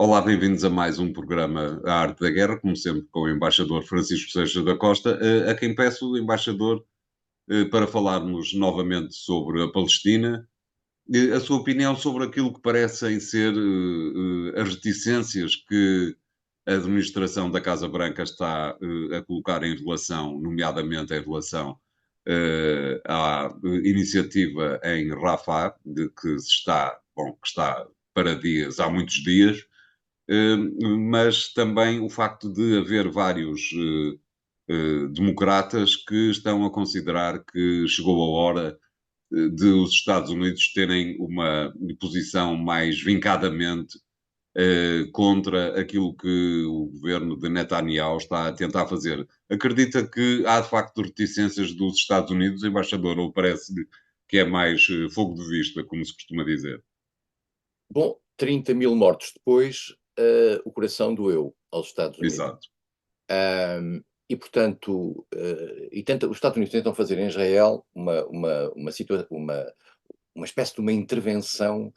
Olá, bem-vindos a mais um programa A Arte da Guerra, como sempre com o embaixador Francisco Seixas da Costa, a quem peço, embaixador, para falarmos novamente sobre a Palestina, a sua opinião sobre aquilo que parecem ser as reticências que a administração da Casa Branca está a colocar em relação, nomeadamente em relação à iniciativa em Rafah, de que se está, bom, que está para dias, há muitos dias, mas também o facto de haver vários democratas que estão a considerar que chegou a hora de os Estados Unidos terem uma posição mais vincadamente contra aquilo que o governo de Netanyahu está a tentar fazer. Acredita que há de facto reticências dos Estados Unidos, embaixador, ou parece-lhe que é mais fogo de vista, como se costuma dizer? Bom, 30.000 mortos depois, o coração doeu aos Estados Unidos. Exato. E portanto, os Estados Unidos tentam fazer em Israel uma espécie de uma intervenção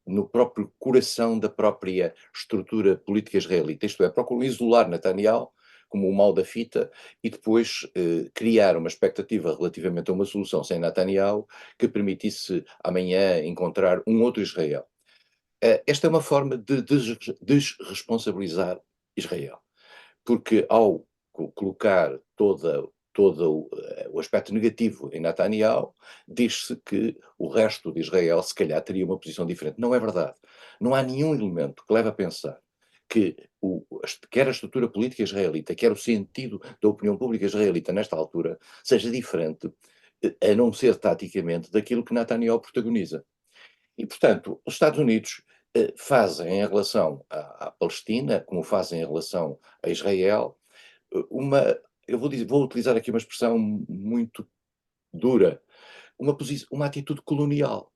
no próprio coração da própria estrutura política israelita. Isto é, procuram isolar Netanyahu como o mal da fita e depois criar uma expectativa relativamente a uma solução sem Netanyahu que permitisse amanhã encontrar um outro Israel. Esta é uma forma de desresponsabilizar Israel, porque ao colocar todo o aspecto negativo em Netanyahu, diz-se que o resto de Israel se calhar teria uma posição diferente. Não é verdade. Não há nenhum elemento que leve a pensar que quer a estrutura política israelita, quer o sentido da opinião pública israelita nesta altura, seja diferente, a não ser taticamente, daquilo que Netanyahu protagoniza. E, portanto, os Estados Unidos fazem em relação à Palestina, como fazem em relação a Israel, uma, vou utilizar aqui uma expressão muito dura, uma atitude colonial.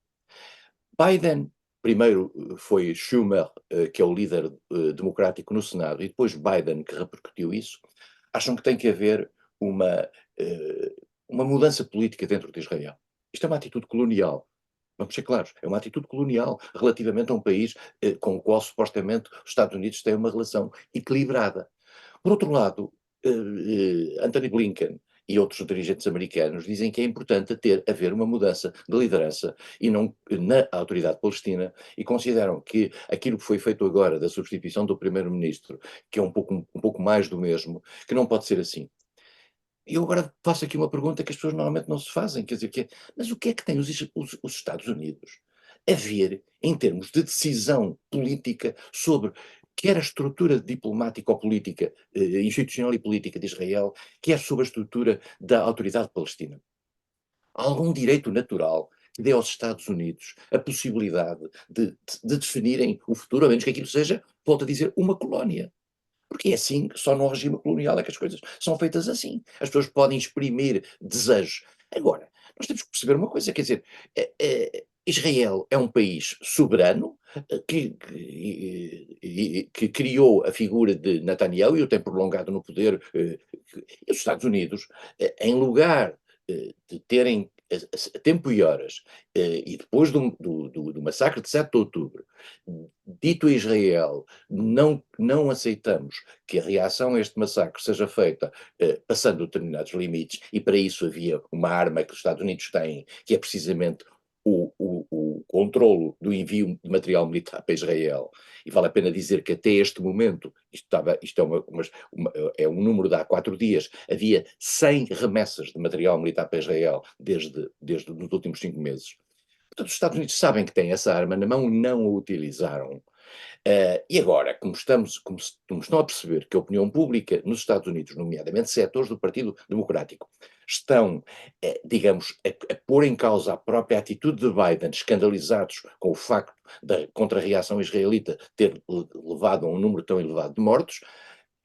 Biden, primeiro foi Schumer, que é o líder democrático no Senado, e depois Biden, que repercutiu isso, acham que tem que haver uma, eh, uma mudança política dentro de Israel. Isto é uma atitude colonial. Vamos ser claros, é uma atitude colonial relativamente a um país com o qual supostamente os Estados Unidos têm uma relação equilibrada. Por outro lado, Anthony Blinken e outros dirigentes americanos dizem que é importante haver uma mudança de liderança e não na autoridade palestina e consideram que aquilo que foi feito agora da substituição do primeiro-ministro, que é um pouco mais do mesmo, que não pode ser assim. E eu agora faço aqui uma pergunta que as pessoas normalmente não se fazem, quer dizer, mas o que é que têm os Estados Unidos a ver em termos de decisão política sobre quer a estrutura diplomática ou política, institucional e política de Israel, quer sobre a estrutura da autoridade palestina? Há algum direito natural que dê aos Estados Unidos a possibilidade de definirem o futuro, a menos que aquilo seja, volto a dizer, uma colónia? Porque é assim, só no regime colonial é que as coisas são feitas assim. As pessoas podem exprimir desejos. Agora, nós temos que perceber uma coisa, quer dizer, Israel é um país soberano que criou a figura de Netanyahu e o tem prolongado no poder. E os Estados Unidos, em lugar de terem a tempo e horas, e depois do massacre de 7 de outubro, dito a Israel, não aceitamos que a reação a este massacre seja feita passando determinados limites, e para isso havia uma arma que os Estados Unidos têm, que é precisamente o controlo do envio de material militar para Israel. E vale a pena dizer que até este momento, isto é um número de há 4 dias, havia 100 remessas de material militar para Israel desde nos últimos 5 meses. Portanto, os Estados Unidos sabem que têm essa arma na mão e não a utilizaram. E agora, como estão a perceber que a opinião pública nos Estados Unidos, nomeadamente setores do Partido Democrático, estão, digamos, a pôr em causa a própria atitude de Biden, escandalizados com o facto da contra-reação israelita ter levado a um número tão elevado de mortos,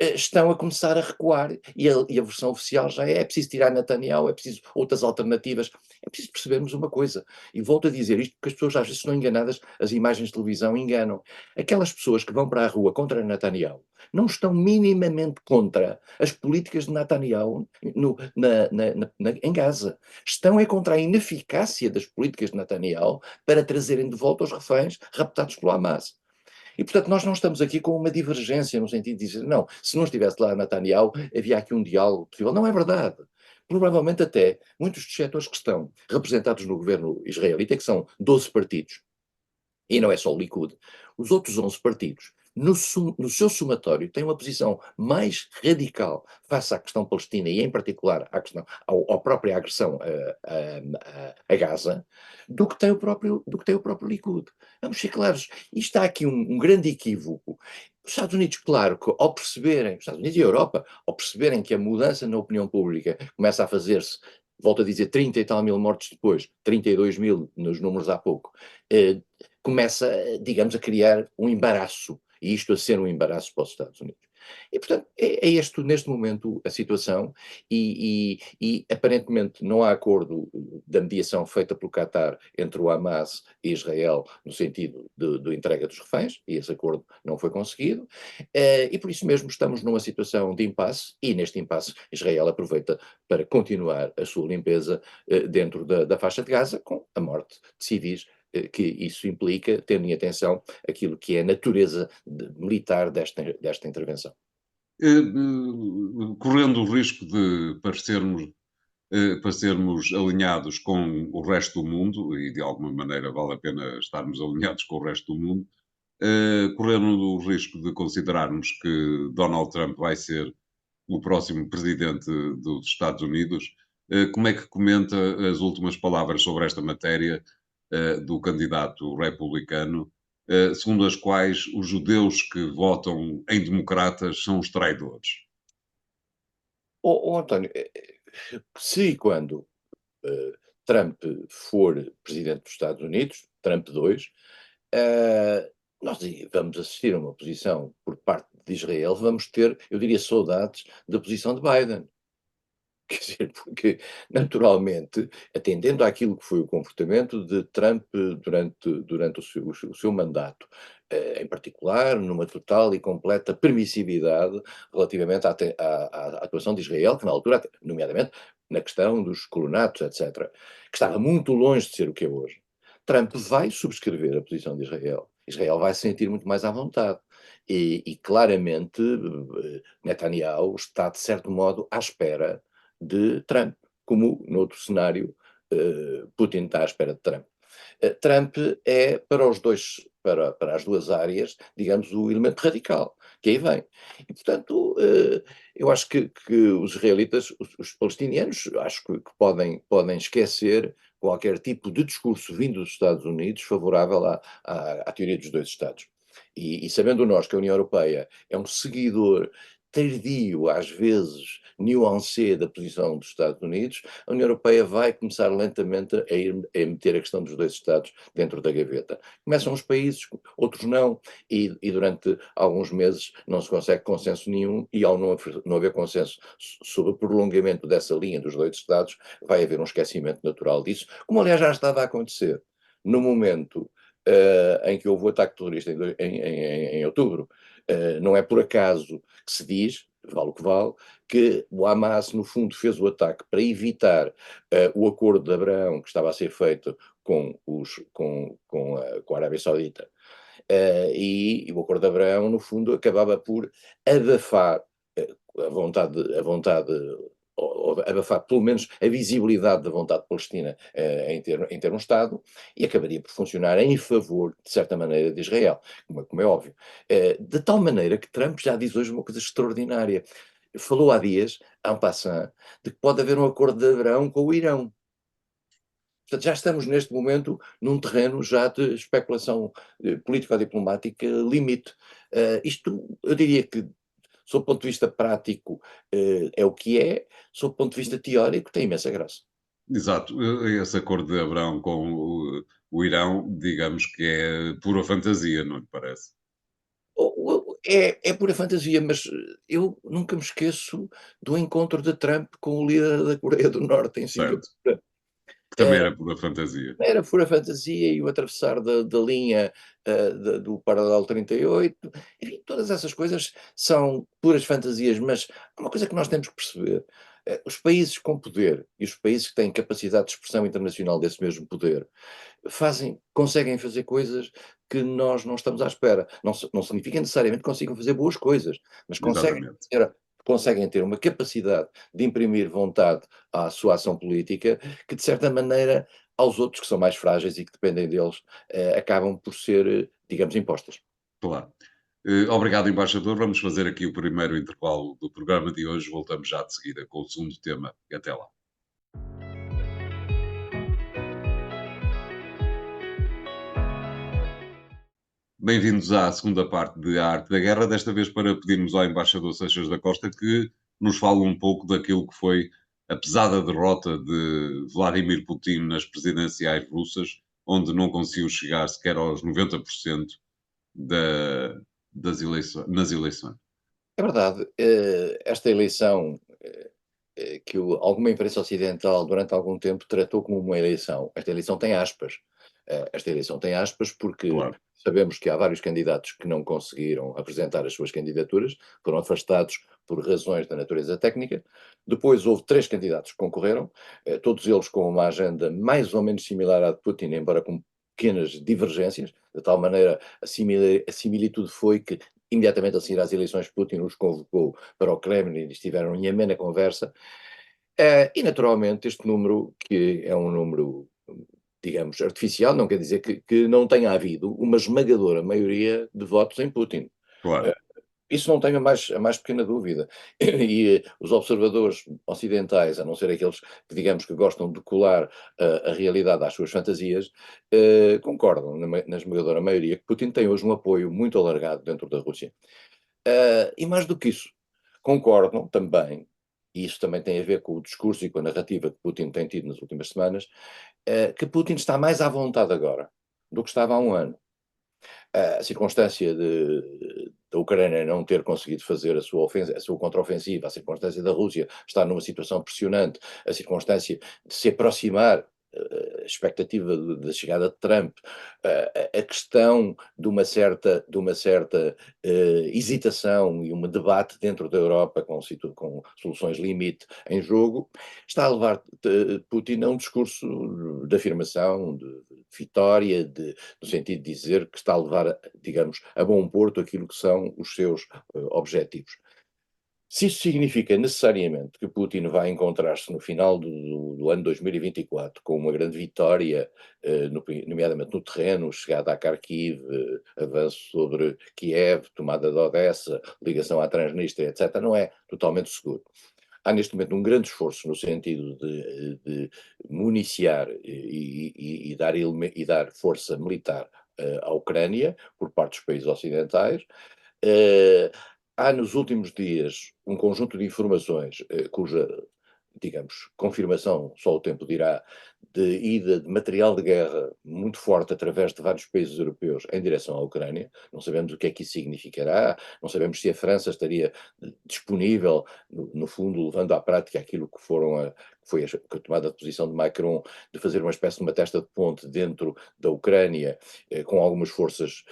estão a começar a recuar e a versão oficial já é preciso tirar Netanyahu, é preciso outras alternativas. É preciso percebermos uma coisa, e volto a dizer isto porque as pessoas às vezes estão enganadas, as imagens de televisão enganam. Aquelas pessoas que vão para a rua contra Netanyahu não estão minimamente contra as políticas de Netanyahu em Gaza. Estão é contra a ineficácia das políticas de Netanyahu para trazerem de volta os reféns raptados pelo Hamas. E, portanto, nós não estamos aqui com uma divergência no sentido de dizer, não, se não estivesse lá Netanyahu, havia aqui um diálogo possível. Não é verdade. Provavelmente até muitos dos setores que estão representados no governo israelita, que são 12 partidos, e não é só o Likud, os outros 11 partidos, no seu somatório, têm uma posição mais radical face à questão palestina e, em particular, à própria agressão a Gaza, do que tem o próprio Likud. Vamos ser claros, e está aqui um grande equívoco. Os Estados Unidos, claro, que ao perceberem, os Estados Unidos e a Europa, ao perceberem que a mudança na opinião pública começa a fazer-se, volto a dizer, 30 e tal mil mortes depois, 32 mil nos números há pouco, começa, digamos, a criar um embaraço, e isto a ser um embaraço para os Estados Unidos. E, portanto, este, neste momento, a situação, e aparentemente não há acordo da mediação feita pelo Qatar entre o Hamas e Israel no sentido de entrega dos reféns, e esse acordo não foi conseguido, e por isso mesmo estamos numa situação de impasse, e neste impasse Israel aproveita para continuar a sua limpeza dentro da faixa de Gaza, com a morte de civis que isso implica, tendo em atenção aquilo que é a natureza militar desta intervenção. Correndo o risco de parecermos alinhados com o resto do mundo, e de alguma maneira vale a pena estarmos alinhados com o resto do mundo, correndo o risco de considerarmos que Donald Trump vai ser o próximo presidente dos Estados Unidos, como é que comenta as últimas palavras sobre esta matéria do candidato republicano, segundo as quais os judeus que votam em democratas são os traidores? António, se e quando Trump for presidente dos Estados Unidos, Trump 2, nós vamos assistir a uma posição por parte de Israel, vamos ter, eu diria, saudades da posição de Biden. Quer dizer, porque naturalmente, atendendo àquilo que foi o comportamento de Trump durante o seu mandato, em particular numa total e completa permissividade relativamente à atuação de Israel, que na altura, nomeadamente na questão dos colonatos, etc., que estava muito longe de ser o que é hoje. Trump vai subscrever a posição de Israel. Israel vai se sentir muito mais à vontade. E claramente Netanyahu está, de certo modo, à espera de Trump, como noutro cenário Putin está à espera de Trump. Trump é para os dois, para as duas áreas, digamos, o elemento radical, que aí vem. E, portanto, eu acho que os israelitas, os palestinianos, acho que podem esquecer qualquer tipo de discurso vindo dos Estados Unidos favorável à teoria dos dois Estados. E sabendo nós que a União Europeia é um seguidor tardio, às vezes nuancé da posição dos Estados Unidos, a União Europeia vai começar lentamente a meter a questão dos dois Estados dentro da gaveta. Começam os países, outros não, e durante alguns meses não se consegue consenso nenhum, e ao não haver consenso sobre o prolongamento dessa linha dos dois Estados, vai haver um esquecimento natural disso, como aliás já estava a acontecer no momento em que houve o ataque terrorista em outubro. Não é por acaso que se diz, vale o que vale, que o Hamas, no fundo, fez o ataque para evitar o acordo de Abraão que estava a ser feito com a Arábia Saudita. E o acordo de Abraão, no fundo, acabava por abafar a vontade ou abafar pelo menos a visibilidade da vontade palestina em ter um Estado, e acabaria por funcionar em favor, de certa maneira, de Israel, como é óbvio. De tal maneira que Trump já diz hoje uma coisa extraordinária. Falou há dias, en passant, de que pode haver um acordo de Abraão com o Irão. Portanto, já estamos neste momento num terreno já de especulação político-diplomática limite. Isto, eu diria que, sob o ponto de vista prático, é o que é, sob o ponto de vista teórico, tem imensa graça. Exato, esse acordo de Abrão com o Irão, digamos que é pura fantasia, não lhe parece? É pura fantasia, mas eu nunca me esqueço do encontro de Trump com o líder da Coreia do Norte em Singapura. Certo, que também era pura fantasia. Era pura fantasia, e o atravessar da linha do paralelo 38, enfim, todas essas coisas são puras fantasias, mas há uma coisa que nós temos que perceber: os países com poder e os países que têm capacidade de expressão internacional desse mesmo poder conseguem fazer coisas que nós não estamos à espera. Não significa necessariamente que consigam fazer boas coisas, mas Exatamente. conseguem ter uma capacidade de imprimir vontade à sua ação política que, de certa maneira, aos outros que são mais frágeis e que dependem deles, acabam por ser, digamos, impostas. Claro. Obrigado, embaixador. Vamos fazer aqui o primeiro intervalo do programa de hoje. Voltamos já de seguida com o segundo tema. Até lá. Bem-vindos à segunda parte de A Arte da Guerra, desta vez para pedirmos ao embaixador Seixas da Costa que nos fale um pouco daquilo que foi a pesada derrota de Vladimir Putin nas presidenciais russas, onde não conseguiu chegar sequer aos 90% da, nas eleições. É verdade, esta eleição, que alguma imprensa ocidental durante algum tempo tratou como uma eleição, esta eleição tem aspas. Esta eleição tem aspas porque Claro, sabemos que há vários candidatos que não conseguiram apresentar as suas candidaturas, foram afastados por razões da natureza técnica. Depois houve 3 candidatos que concorreram, todos eles com uma agenda mais ou menos similar à de Putin, embora com pequenas divergências, de tal maneira a similitude foi que imediatamente a seguir às eleições Putin os convocou para o Kremlin e estiveram em amena conversa. E naturalmente este número, que é um número, digamos, artificial, não quer dizer que não tenha havido uma esmagadora maioria de votos em Putin. claro. Eh, Isso não tenho a mais pequena dúvida. E os observadores ocidentais, a não ser aqueles que, digamos, que gostam de colar a realidade às suas fantasias, concordam na esmagadora maioria que Putin tem hoje um apoio muito alargado dentro da Rússia. E mais do que isso, concordam também, e isso também tem a ver com o discurso e com a narrativa que Putin tem tido nas últimas semanas, que Putin está mais à vontade agora do que estava há um ano. A circunstância da Ucrânia não ter conseguido fazer a sua contraofensiva, a circunstância da Rússia estar numa situação pressionante, a circunstância de se aproximar, a expectativa da chegada de Trump, a questão de uma certa hesitação e um debate dentro da Europa com soluções limite em jogo, está a levar Putin a um discurso de afirmação, de vitória, no sentido de dizer que está a levar, digamos, a bom porto aquilo que são os seus objetivos. Se isso significa necessariamente que Putin vai encontrar-se no final do ano 2024 com uma grande vitória, nomeadamente no terreno, chegada a Kharkiv, avanço sobre Kiev, tomada de Odessa, ligação à Transnistria, etc., não é totalmente seguro. Há neste momento um grande esforço no sentido de municiar e dar força militar à Ucrânia por parte dos países ocidentais. Eh, Há nos últimos dias um conjunto de informações cuja, digamos, confirmação só o tempo dirá, de ida de material de guerra muito forte através de vários países europeus em direção à Ucrânia. Não sabemos o que é que isso significará, não sabemos se a França estaria disponível, no fundo, levando à prática aquilo que foi a tomada de posição de Macron, de fazer uma espécie de uma testa de ponte dentro da Ucrânia, com algumas forças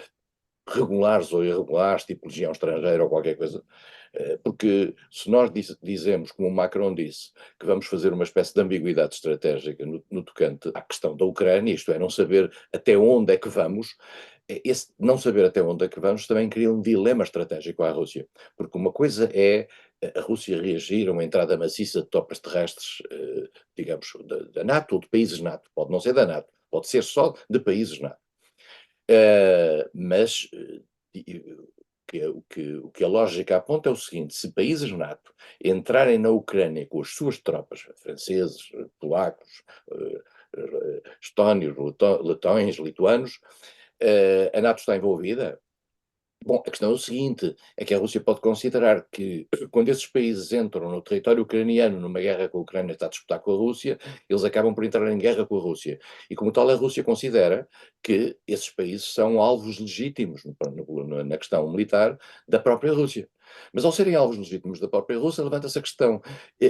regulares ou irregulares, tipo legião estrangeira ou qualquer coisa, porque se nós dizemos, como o Macron disse, que vamos fazer uma espécie de ambiguidade estratégica no tocante à questão da Ucrânia, isto é, não saber até onde é que vamos, esse não saber até onde é que vamos também cria um dilema estratégico à Rússia, porque uma coisa é a Rússia reagir a uma entrada maciça de tropas terrestres, digamos, da NATO ou de países NATO, pode não ser da NATO, pode ser só de países NATO. Mas o que a lógica aponta é o seguinte: se países NATO entrarem na Ucrânia com as suas tropas, franceses, polacos, estónios, letões, lituanos, a NATO está envolvida. Bom, a questão é o seguinte, é que a Rússia pode considerar que quando esses países entram no território ucraniano numa guerra que a Ucrânia está a disputar com a Rússia, eles acabam por entrar em guerra com a Rússia. E como tal, a Rússia considera que esses países são alvos legítimos na questão militar da própria Rússia. Mas ao serem alvos legítimos da própria Rússia, levanta-se a questão.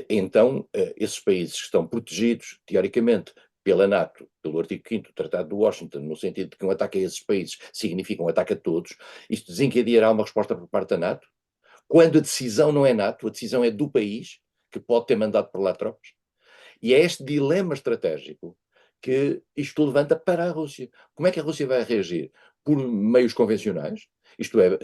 Então, esses países estão protegidos, teoricamente, pela NATO, pelo artigo 5º do Tratado de Washington, no sentido de que um ataque a esses países significa um ataque a todos, isto desencadeará uma resposta por parte da NATO? Quando a decisão não é NATO, a decisão é do país, que pode ter mandado por lá tropas. E é este dilema estratégico que isto levanta para a Rússia. Como é que a Rússia vai reagir? por meios convencionais, isto é,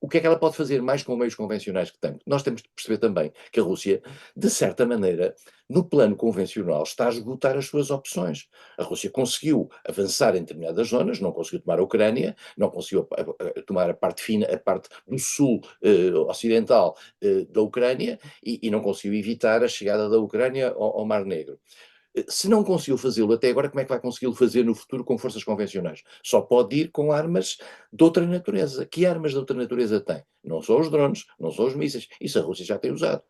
o que é que ela pode fazer mais com meios convencionais que tem? Nós temos de perceber também que a Rússia, de certa maneira, no plano convencional, está a esgotar as suas opções. A Rússia conseguiu avançar em determinadas zonas, não conseguiu tomar a Ucrânia, não conseguiu tomar a parte fina, a parte do sul ocidental da Ucrânia e não conseguiu evitar a chegada da Ucrânia ao Mar Negro. Se não conseguiu fazê-lo até agora, como é que vai conseguir fazer no futuro com forças convencionais? Só pode ir com armas de outra natureza. Que armas de outra natureza tem? Não são os drones, não são os mísseis. Isso a Rússia já tem usado.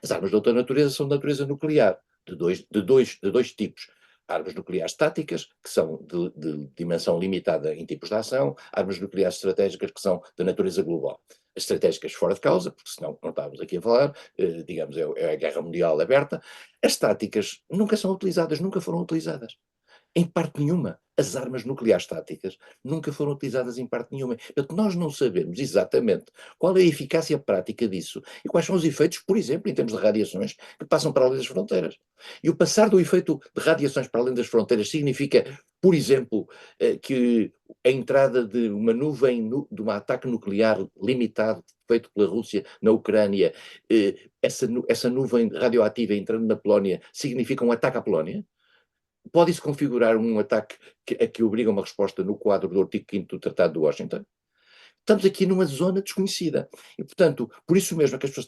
As armas de outra natureza são de natureza nuclear, de dois tipos. Armas nucleares táticas, que são de dimensão limitada em tipos de ação, armas nucleares estratégicas, que são de natureza global. As estratégicas fora de causa, porque senão não estávamos aqui a falar, digamos, é a guerra mundial aberta. As táticas nunca são utilizadas, nunca foram utilizadas. Em parte nenhuma. As armas nucleares táticas nunca foram utilizadas em parte nenhuma. Portanto, nós não sabemos exatamente qual é a eficácia prática disso e quais são os efeitos, por exemplo, em termos de radiações, que passam para além das fronteiras. E o passar do efeito de radiações para além das fronteiras significa, por exemplo, que a entrada de uma nuvem, de um ataque nuclear limitado feito pela Rússia na Ucrânia, essa nuvem radioativa entrando na Polónia significa um ataque à Polónia? Pode isso configurar um ataque a que obriga uma resposta no quadro do artigo 5º do Tratado de Washington? Estamos aqui numa zona desconhecida. E, portanto, por isso mesmo é que as pessoas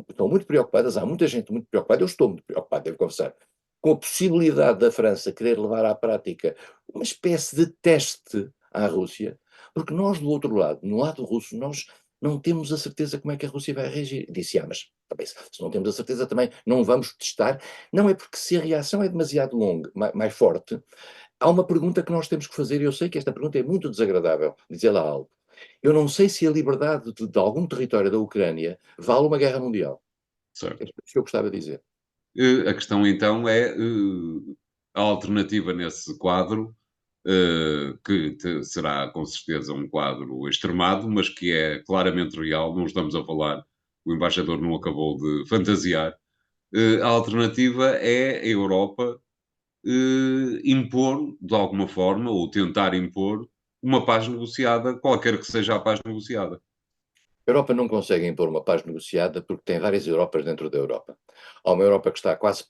estão muito preocupadas, há muita gente muito preocupada, eu estou muito preocupado, devo confessar, com a possibilidade da França querer levar à prática uma espécie de teste à Rússia, porque nós do outro lado, no lado russo, nós não temos a certeza como é que a Rússia vai reagir. Disse, mas também, se não temos a certeza também não vamos testar. Não é porque se a reação é demasiado longa, mais forte, há uma pergunta que nós temos que fazer, e eu sei que esta pergunta é muito desagradável, dizer lá algo. Eu não sei se a liberdade de algum território da Ucrânia vale uma guerra mundial. É Certo. isso que eu gostava de dizer. A questão então é a alternativa nesse quadro, que será com certeza um quadro extremado, mas que é claramente real, não estamos a falar, o embaixador não acabou de fantasiar. A alternativa é a Europa impor, de alguma forma, ou tentar impor, uma paz negociada, qualquer que seja a paz negociada. A Europa não consegue impor uma paz negociada porque tem várias Europas dentro da Europa. Há uma Europa que está quase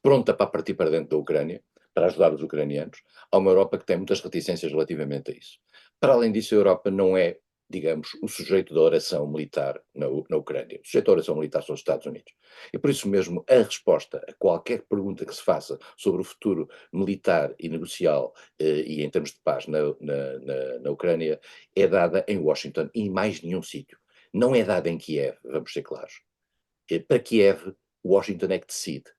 pronta para partir para dentro da Ucrânia, para ajudar os ucranianos. Há uma Europa que tem muitas reticências relativamente a isso. Para além disso, a Europa não é, digamos, o sujeito da oração militar na Ucrânia. O sujeito da oração militar são os Estados Unidos. E por isso mesmo, a resposta a qualquer pergunta que se faça sobre o futuro militar e negocial e em termos de paz na Ucrânia é dada em Washington e em mais nenhum sítio. Não é dada em Kiev, vamos ser claros. Para Kiev, Washington é que decide.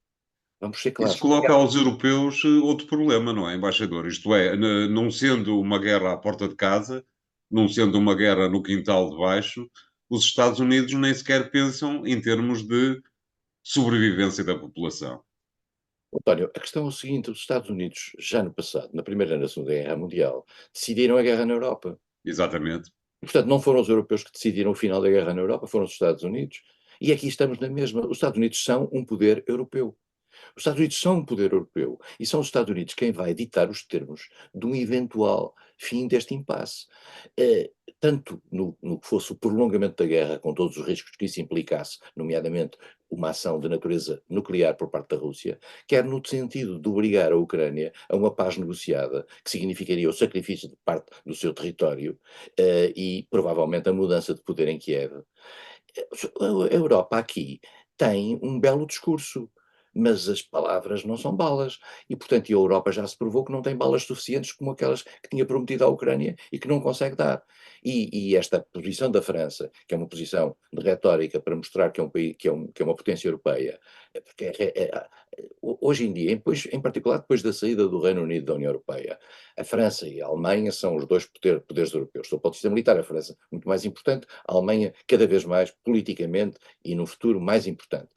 Vamos ser Isso claros. coloca aos europeus outro problema, não é, embaixador? Isto é, não sendo uma guerra à porta de casa, não sendo uma guerra no quintal de baixo, os Estados Unidos nem sequer pensam em termos de sobrevivência da população. António, a questão é o seguinte: os Estados Unidos, já no passado, na Primeira e na Segunda Guerra Mundial, decidiram a guerra na Europa. Exatamente. E, portanto, não foram os europeus que decidiram o final da guerra na Europa, foram os Estados Unidos. E aqui estamos na mesma. Os Estados Unidos são um poder europeu. Os Estados Unidos são um poder europeu e são os Estados Unidos quem vai ditar os termos de um eventual fim deste impasse. Tanto no que fosse o prolongamento da guerra, com todos os riscos que isso implicasse, nomeadamente uma ação de natureza nuclear por parte da Rússia, quer no sentido de obrigar a Ucrânia a uma paz negociada, que significaria o sacrifício de parte do seu território e provavelmente a mudança de poder em Kiev. A Europa aqui tem um belo discurso, mas as palavras não são balas. E, portanto, a Europa já se provou que não tem balas suficientes como aquelas que tinha prometido à Ucrânia e que não consegue dar. E esta posição da França, que é uma posição de retórica para mostrar que é um país, que é uma potência europeia, porque hoje em dia, em particular depois da saída do Reino Unido da União Europeia, a França e a Alemanha são os dois poderes europeus. Do ponto de vista militar, a França muito mais importante, a Alemanha cada vez mais politicamente e no futuro mais importante.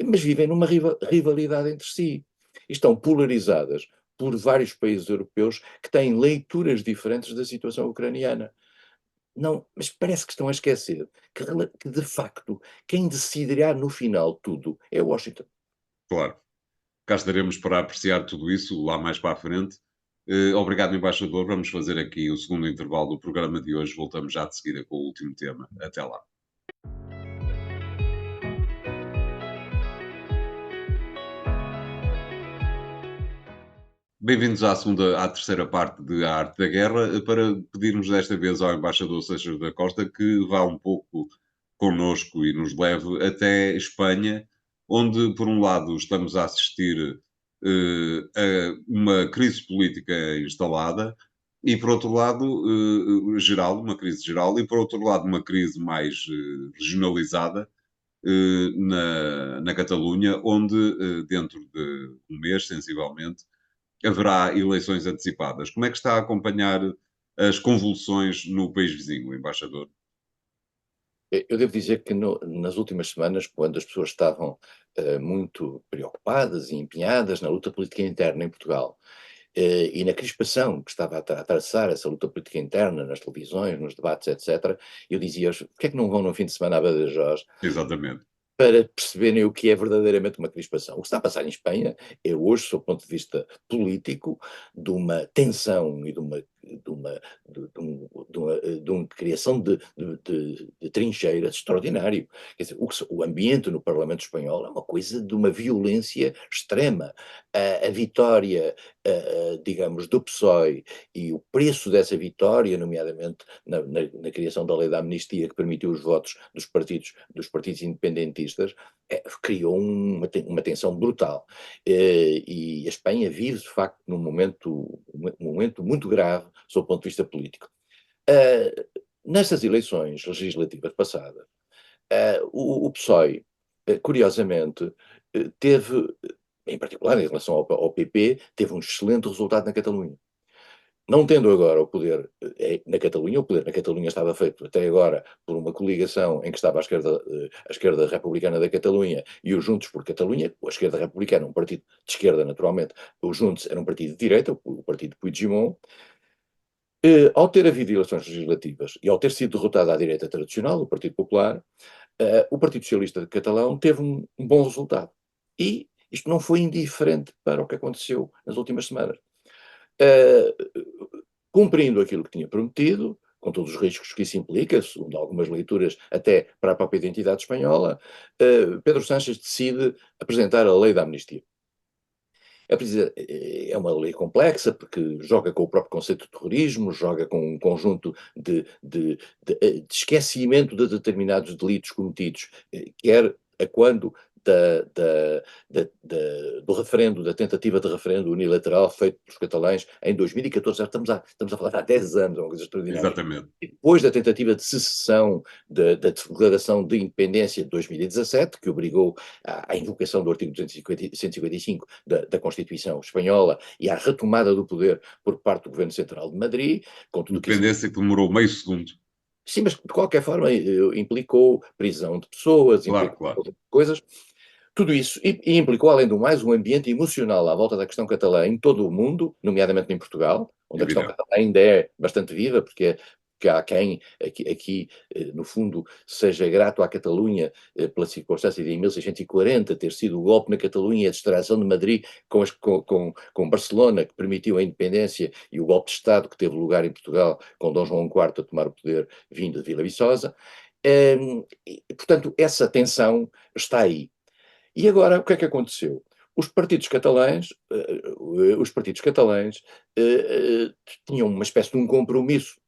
Mas vivem numa rivalidade entre si. E estão polarizadas por vários países europeus que têm leituras diferentes da situação ucraniana. Não, mas parece que estão a esquecer que de facto quem decidirá no final tudo é Washington. Claro. Cá estaremos para apreciar tudo isso lá mais para a frente. Obrigado, embaixador. Vamos fazer aqui o segundo intervalo do programa de hoje. Voltamos já de seguida com o último tema. Até lá. Bem-vindos à terceira parte de A Arte da Guerra, para pedirmos desta vez ao embaixador Seixas da Costa que vá um pouco connosco e nos leve até Espanha, onde, por um lado, estamos a assistir a uma crise política instalada e, por outro lado, geral, uma crise geral, e, por outro lado, uma crise mais regionalizada na Catalunha, onde, dentro de um mês, sensivelmente, haverá eleições antecipadas. Como é que está a acompanhar as convulsões no país vizinho, embaixador? Eu devo dizer que nas últimas semanas, quando as pessoas estavam muito preocupadas e empenhadas na luta política interna em Portugal, e na crispação que estava a atravessar essa luta política interna nas televisões, nos debates, etc., eu dizia-lhes, porquê é que não vão no fim de semana a Badajoz Exatamente. para perceberem o que é verdadeiramente uma crispação? O que está a passar em Espanha é hoje, sob o ponto de vista político, de uma tensão e de uma criação de trincheiras extraordinário. Quer dizer, o ambiente no Parlamento espanhol é uma coisa de uma violência extrema. A vitória, digamos, do PSOE e o preço dessa vitória, nomeadamente na criação da lei da amnistia que permitiu os votos dos partidos independentistas, criou uma tensão brutal. E a Espanha vive, de facto, um momento muito grave sob o ponto de vista político. Nestas eleições legislativas passadas, o PSOE, curiosamente, teve, em particular em relação ao PP, teve um excelente resultado na Catalunha. Não tendo agora o poder na Catalunha, o poder na Catalunha estava feito até agora por uma coligação em que estava a esquerda republicana da Catalunha e os Juntos por Catalunha. A esquerda republicana, um partido de esquerda naturalmente, os Juntos era um partido de direita, o partido de Puigdemont. Ao ter havido eleições legislativas e ao ter sido derrotada a direita tradicional, o Partido Popular, o Partido Socialista Catalão teve um bom resultado. E isto não foi indiferente para o que aconteceu nas últimas semanas. Cumprindo aquilo que tinha prometido, com todos os riscos que isso implica, segundo algumas leituras até para a própria identidade espanhola, Pedro Sánchez decide apresentar a lei da amnistia. É uma lei complexa, porque joga com o próprio conceito de terrorismo, joga com um conjunto de esquecimento de determinados delitos cometidos, quer a quando do referendo, da tentativa de referendo unilateral feito pelos catalães em 2014, já estamos a falar há 10 anos, é uma coisa extraordinária. Exatamente. E depois da tentativa de secessão da declaração de independência de 2017, que obrigou à invocação do artigo 155 da Constituição Espanhola e à retomada do poder por parte do Governo Central de Madrid, com tudo o que isso... Independência que demorou meio segundo. Sim, mas de qualquer forma implicou prisão de pessoas, Claro, implicou claro. outras coisas. Tudo isso, e implicou, além do mais, um ambiente emocional à volta da questão catalã em todo o mundo, nomeadamente em Portugal, onde a questão Evidente. catalã ainda é bastante viva, porque há quem aqui, no fundo, seja grato à Catalunha pela circunstância de, em 1640, ter sido o golpe na Catalunha e a distração de Madrid com Barcelona, que permitiu a independência, e o golpe de Estado que teve lugar em Portugal, com Dom João IV a tomar o poder vindo de Vila Viçosa. Portanto, essa tensão está aí. E agora, o que é que aconteceu? Os partidos catalães tinham uma espécie de um compromisso,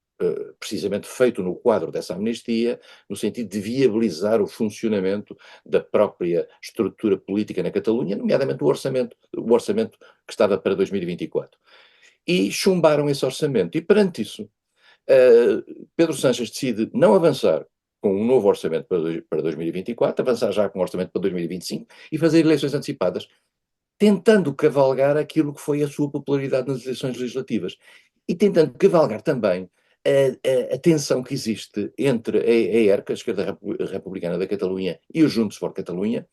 precisamente feito no quadro dessa amnistia, no sentido de viabilizar o funcionamento da própria estrutura política na Catalunha, nomeadamente o orçamento que estava para 2024. E chumbaram esse orçamento. E perante isso, Pedro Sánchez decide não avançar com um novo orçamento para 2024, avançar já com um orçamento para 2025 e fazer eleições antecipadas, tentando cavalgar aquilo que foi a sua popularidade nas eleições legislativas e tentando cavalgar também a tensão que existe entre a ERC, a Esquerda Republicana da Catalunha, e os Juntos por Catalunha,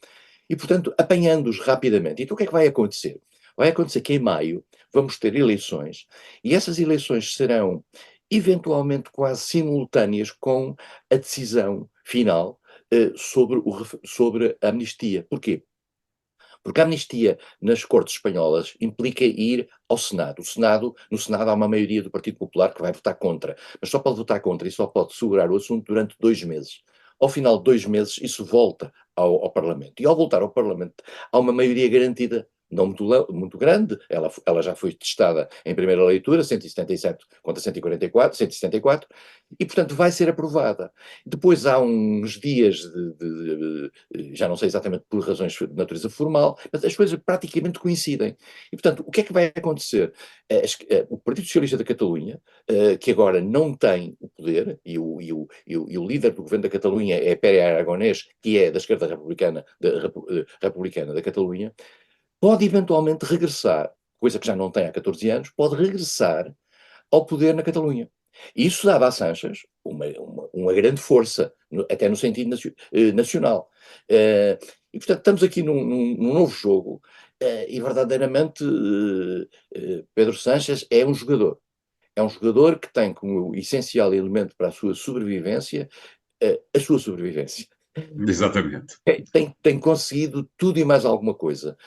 e, portanto, apanhando-os rapidamente. Então o que é que vai acontecer? Vai acontecer que em maio vamos ter eleições, e essas eleições serão eventualmente quase simultâneas com a decisão final sobre a amnistia. Porquê? Porque a amnistia nas Cortes espanholas implica ir ao Senado. No Senado há uma maioria do Partido Popular que vai votar contra, mas só pode votar contra e só pode segurar o assunto durante 2 meses. Ao final de 2 meses, isso volta ao Parlamento. E ao voltar ao Parlamento, há uma maioria garantida, não muito grande, ela já foi testada em primeira leitura, 177 contra 144, 174, e, portanto, vai ser aprovada. Depois há uns dias já não sei exatamente por razões de natureza formal, mas as coisas praticamente coincidem. E, portanto, o que é que vai acontecer? O Partido Socialista da Catalunha, que agora não tem o poder, e o líder do governo da Catalunha é Pere Aragonès, que é da esquerda republicana da Catalunha, pode eventualmente regressar, coisa que já não tem há 14 anos, pode regressar ao poder na Catalunha. E isso dava a Sanches uma grande força, até no sentido nacional. E, portanto, estamos aqui num novo jogo, e verdadeiramente Pedro Sanches é um jogador. É um jogador que tem como essencial elemento para a sua sobrevivência a sua sobrevivência. Exatamente. Tem conseguido tudo e mais alguma coisa.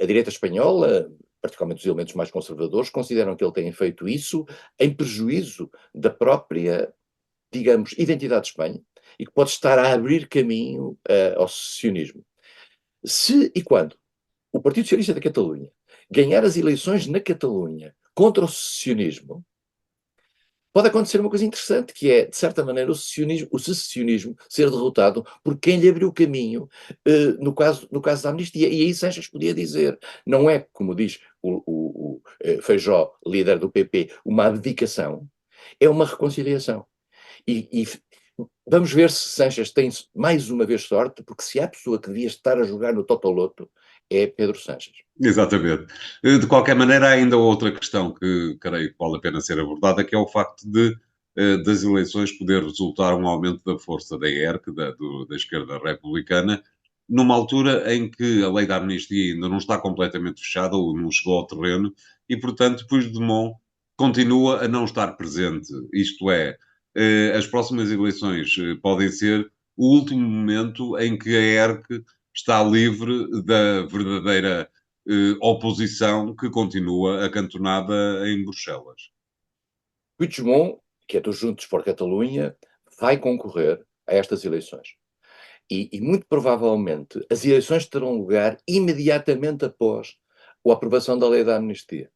A direita espanhola, particularmente os elementos mais conservadores, consideram que ele tem feito isso em prejuízo da própria, digamos, identidade de Espanha e que pode estar a abrir caminho ao secessionismo. Se e quando o Partido Socialista da Catalunha ganhar as eleições na Catalunha contra o secessionismo, pode acontecer uma coisa interessante, que é, de certa maneira, o secessionismo ser derrotado por quem lhe abriu o caminho no caso da amnistia. E aí Sanches podia dizer, não é, como diz o Feijó, líder do PP, uma abdicação, é uma reconciliação. E vamos ver se Sanches tem mais uma vez sorte, porque se há pessoa que devia estar a jogar no Totoloto, é Pedro Sanches. Exatamente. De qualquer maneira, há ainda outra questão que creio que vale a pena ser abordada, que é o facto de, das eleições poder resultar um aumento da força da ERC, da esquerda republicana, numa altura em que a lei da amnistia ainda não está completamente fechada, ou não chegou ao terreno, e, portanto, Puigdemont continua a não estar presente. Isto é, as próximas eleições podem ser o último momento em que a ERC está livre da verdadeira oposição que continua acantonada em Bruxelas. Puigdemont, que é dos Juntos por Catalunha, vai concorrer a estas eleições. E muito provavelmente as eleições terão lugar imediatamente após a aprovação da lei da amnistia.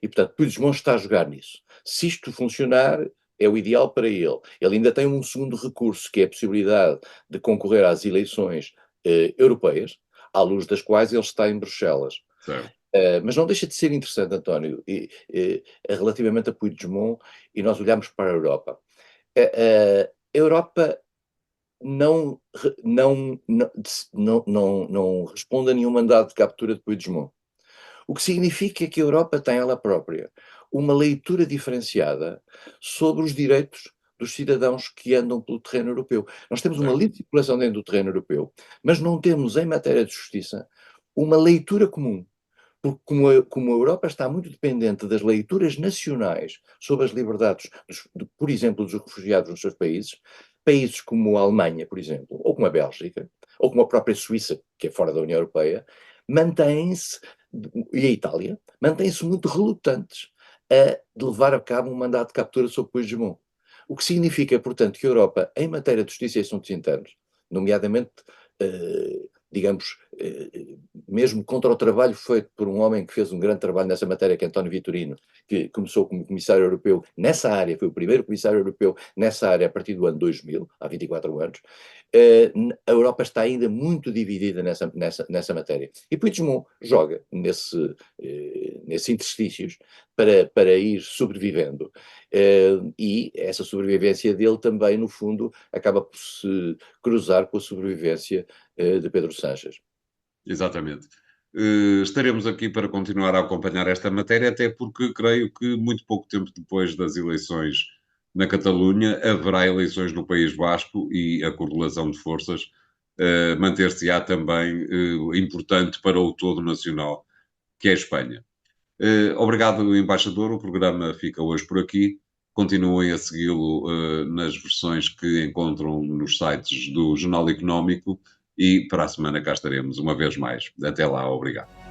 E, portanto, Puigdemont está a jogar nisso. Se isto funcionar, é o ideal para ele. Ele ainda tem um segundo recurso, que é a possibilidade de concorrer às eleições europeias, à luz das quais ele está em Bruxelas. Certo. Mas não deixa de ser interessante, António, relativamente a Puigdemont, e nós olhamos para a Europa. A Europa não, não responde a nenhum mandado de captura de Puigdemont. O que significa que a Europa tem ela própria uma leitura diferenciada sobre os direitos dos cidadãos que andam pelo terreno europeu. Nós temos uma livre circulação dentro do terreno europeu, mas não temos, em matéria de justiça, uma leitura comum. Porque como a Europa está muito dependente das leituras nacionais sobre as liberdades, por exemplo, dos refugiados nos seus países, países como a Alemanha, por exemplo, ou como a Bélgica, ou como a própria Suíça, que é fora da União Europeia, mantêm-se, e a Itália, mantêm-se muito relutantes a levar a cabo um mandato de captura sobre Puigdemont. O que significa, portanto, que a Europa, em matéria de justiça e assuntos internos, nomeadamente, digamos, mesmo contra o trabalho feito por um homem que fez um grande trabalho nessa matéria, que é António Vitorino, que começou como comissário europeu nessa área, foi o primeiro comissário europeu nessa área a partir do ano 2000, há 24 anos, a Europa está ainda muito dividida nessa matéria. E Puigdemont joga nesses interstícios para ir sobrevivendo. E essa sobrevivência dele também, no fundo, acaba por se cruzar com a sobrevivência de Pedro Sanches. Exatamente. Estaremos aqui para continuar a acompanhar esta matéria, até porque creio que muito pouco tempo depois das eleições na Catalunha haverá eleições no País Basco e a correlação de forças manter-se-á também importante para o todo nacional, que é a Espanha. Obrigado, embaixador. O programa fica hoje por aqui. Continuem a segui-lo nas versões que encontram nos sites do Jornal Económico e para a semana cá estaremos uma vez mais. Até lá, obrigado.